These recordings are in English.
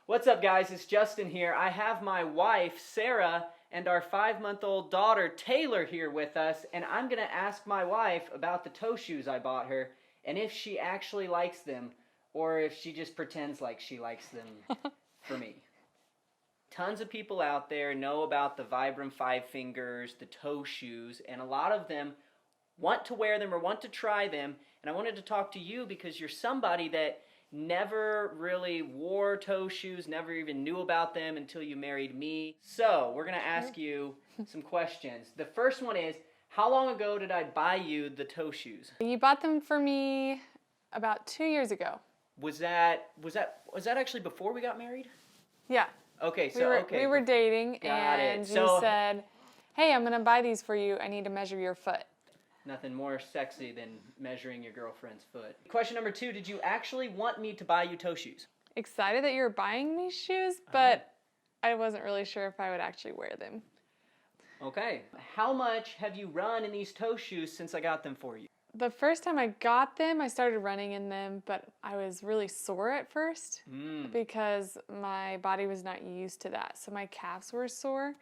What's up, guys? It's Justin here. I have my wife, Sarah, and our 5-month-old daughter, Taylor, here with us, and I'm going to ask my wife about the toe shoes I bought her, and if she actually likes them, or if she just pretends like she likes them for me. Tons of people out there know about the Vibram Five Fingers, the toe shoes, and a lot of them want to wear them or want to try them, and I wanted to talk to you because you're somebody that never really wore toe shoes, never even knew about them until you married me. So we're going to ask you some questions. The first one is, how long ago did I buy you the toe shoes? You bought them for me about 2 years ago. Was that actually before we got married? Yeah. Okay, so we were dating, Got and it. you So said, "Hey, I'm going to buy these for you. I need to measure your foot." nothing more sexy than measuring your girlfriend's foot. Question number 2, did you actually want me to buy you toe shoes? Excited that you were buying me shoes, but I wasn't really sure if I would actually wear them. Okay. How much have you run in these toe shoes since I got them for you? The first time I got them, I started running in them, but I was really sore at first because my body was not used to that. So my calves were sore,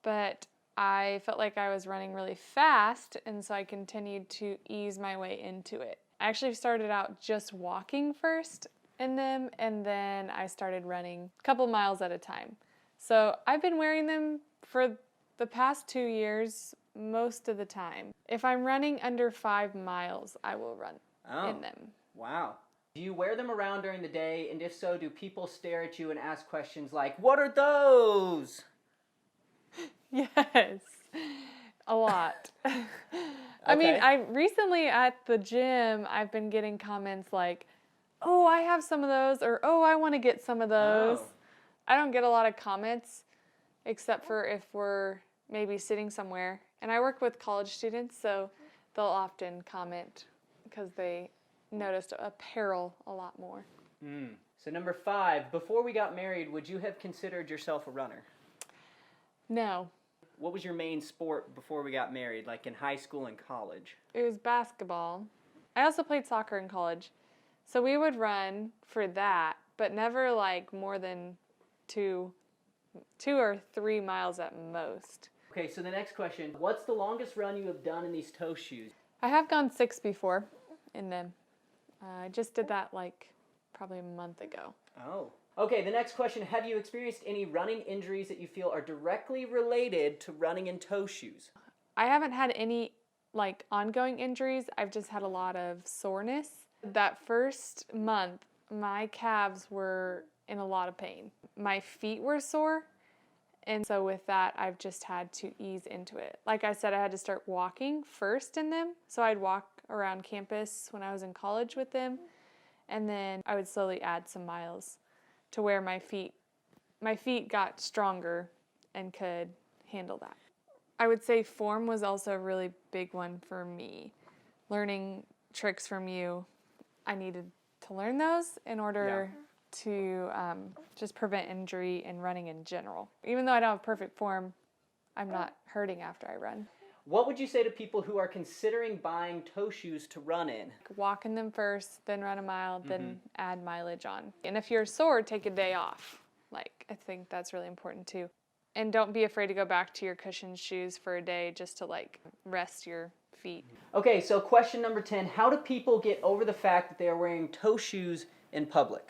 but I felt like I was running really fast, and so I continued to ease my way into it. I actually started out just walking first in them, and then I started running a couple miles at a time. So I've been wearing them for the past 2 years most of the time. If I'm running under 5 miles, I will run in them. Wow. Do you wear them around during the day, and if so, do people stare at you and ask questions like, "What are those?" Yes, a lot. I mean, I recently at the gym, I've been getting comments like, "Oh, I have some of those," or "Oh, I want to get some of those." Oh. I don't get a lot of comments, except for if we're maybe sitting somewhere. And I work with college students, so they'll often comment because they noticed apparel a lot more. So number 5, before we got married, would you have considered yourself a runner? No. What was your main sport before we got married, like in high school and college? It was basketball. I also played soccer in college. So we would run for that, but never like more than two or 3 miles at most. Okay, so the next question, what's the longest run you have done in these toe shoes? I have gone 6 before in them. I just did that like probably a month ago. Oh. Okay, the next question, have you experienced any running injuries that you feel are directly related to running in toe shoes? I haven't had any like ongoing injuries. I've just had a lot of soreness. That first month, my calves were in a lot of pain. My feet were sore, and so with that, I've just had to ease into it. Like I said, I had to start walking first in them. So I'd walk around campus when I was in college with them, and then I would slowly add some miles to where my feet got stronger and could handle that. I would say form was also a really big one for me. Learning tricks from you, I needed to learn those in order to just prevent injury and running in general. Even though I don't have perfect form, I'm not hurting after I run. What would you say to people who are considering buying toe shoes to run in? Walk in them first, then run a mile, then add mileage on. And if you're sore, take a day off. Like, I think that's really important too. And don't be afraid to go back to your cushioned shoes for a day just to like rest your feet. Okay, so question number 10, how do people get over the fact that they are wearing toe shoes in public?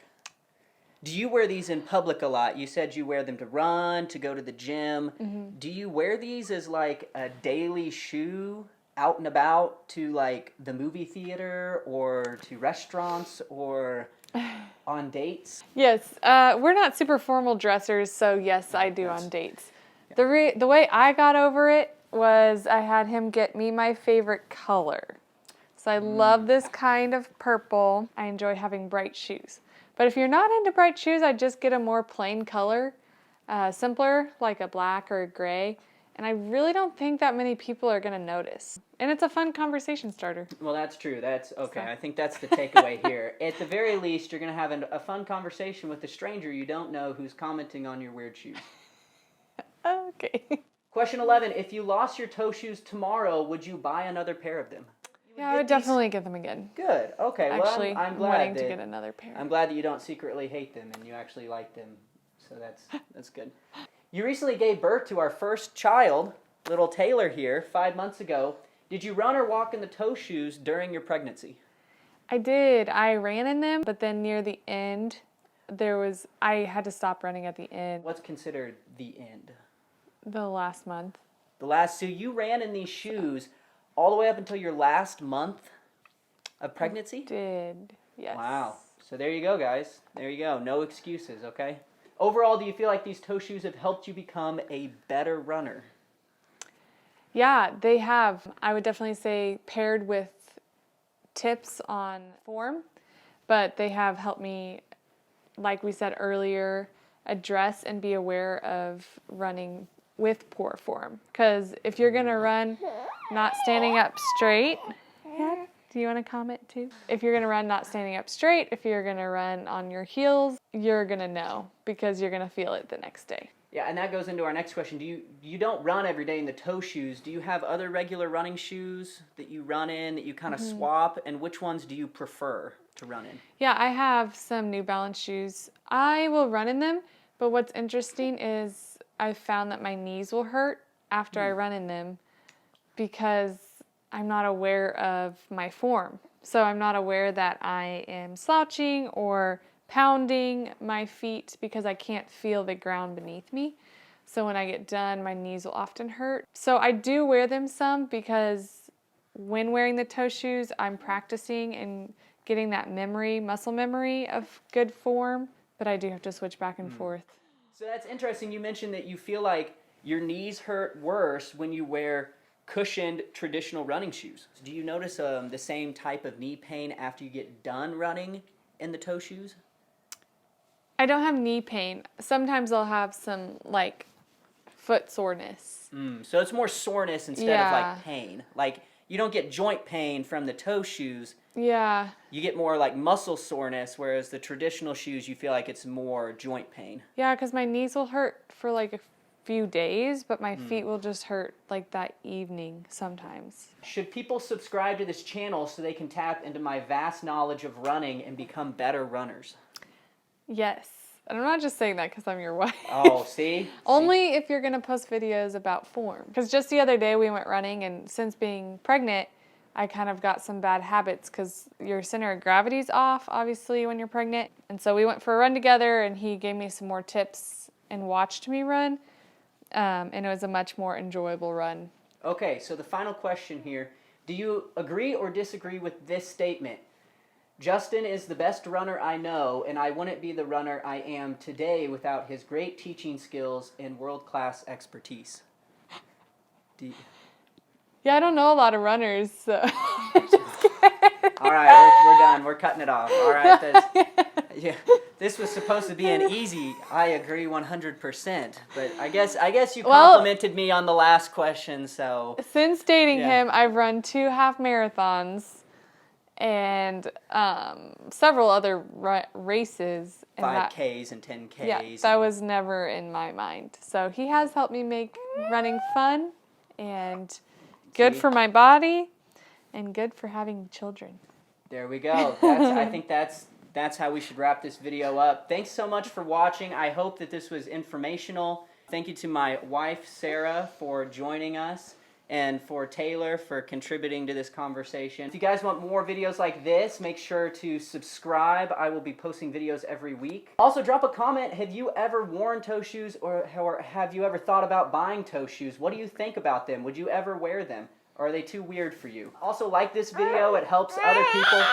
Do you wear these in public a lot? You said you wear them to run, to go to the gym. Do you wear these as like a daily shoe out and about to like the movie theater or to restaurants or on dates? Yes, we're not super formal dressers, so yes, I do on dates. The way I got over it was I had him get me my favorite color. So I love this kind of purple. I enjoy having bright shoes. But if you're not into bright shoes, I just get a more plain color, simpler, like a black or a gray. And I really don't think that many people are going to notice. And it's a fun conversation starter. Well, that's true. That's okay. I think that's the takeaway here. At the very least, you're going to have a fun conversation with a stranger you don't know who's commenting on your weird shoes. Okay. Question 11, if you lost your toe shoes tomorrow, would you buy another pair of them? Yeah, I would definitely get them again. Good. Okay. Well, Actually, I'm glad wanting that, to get another pair. I'm glad that you don't secretly hate them and you actually like them. So that's good. You recently gave birth to our first child, little Taylor here, 5 months ago. Did you run or walk in the toe shoes during your pregnancy? I did. I ran in them, but then near the end, I had to stop running at the end. What's considered the end? The last month. So you ran in these shoes all the way up until your last month of pregnancy? Did. Yes. Wow. So there you go, guys. There you go. No excuses, okay? Overall, do you feel like these toe shoes have helped you become a better runner? Yeah, they have. I would definitely say paired with tips on form, but they have helped me, like we said earlier, address and be aware of running with poor form. Because if you're going to run not standing up straight, yeah, do you want to comment too? If you're going to run not standing up straight, if you're going to run on your heels, you're going to know because you're going to feel it the next day. Yeah, and that goes into our next question. You don't run every day in the toe shoes. Do you have other regular running shoes that you run in that you kind of swap? And which ones do you prefer to run in? Yeah, I have some New Balance shoes. I will run in them, but what's interesting is I've found that my knees will hurt after I run in them because I'm not aware of my form. So I'm not aware that I am slouching or pounding my feet because I can't feel the ground beneath me. So when I get done, my knees will often hurt. So I do wear them some because when wearing the toe shoes, I'm practicing and getting that muscle memory of good form, but I do have to switch back and forth. So that's interesting. You mentioned that you feel like your knees hurt worse when you wear cushioned traditional running shoes. Do you notice the same type of knee pain after you get done running in the toe shoes? I don't have knee pain. Sometimes I'll have some like foot soreness. So it's more soreness instead of like pain. Like you don't get joint pain from the toe shoes. Yeah. You get more like muscle soreness, whereas the traditional shoes you feel like it's more joint pain. Yeah, because my knees will hurt for like a few days, but my feet will just hurt like that evening sometimes. Should people subscribe to this channel so they can tap into my vast knowledge of running and become better runners? Yes. And I'm not just saying that because I'm your wife. Oh, see? Only if you're going to post videos about form. Because just the other day we went running, and since being pregnant, I kind of got some bad habits because your center of gravity's off, obviously, when you're pregnant. And so we went for a run together, and he gave me some more tips and watched me run. And it was a much more enjoyable run. Okay, so the final question here. Do you agree or disagree with this statement? Justin is the best runner I know, and I wouldn't be the runner I am today without his great teaching skills and world-class expertise. Yeah, I don't know a lot of runners, so. All right, we're done. We're cutting it off. All right, yeah. This was supposed to be an easy, I agree 100%, but I guess you complimented me on the last question, so. Since dating him, I've run 2 half marathons and several other races. And 5Ks and 10Ks. Yeah, that was never in my mind. So he has helped me make running fun and good for my body and good for having children. There we go. I think that's how we should wrap this video up. Thanks so much for watching. I hope that this was informational. Thank you to my wife, Sarah, for joining us, and for Taylor for contributing to this conversation. If you guys want more videos like this, make sure to subscribe. I will be posting videos every week. Also, drop a comment. Have you ever worn toe shoes, or have you ever thought about buying toe shoes? What do you think about them? Would you ever wear them? Or are they too weird for you? Also, like this video. It helps other people.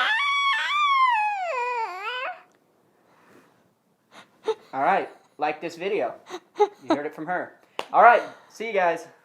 All right, like this video. You heard it from her. All right, see you guys.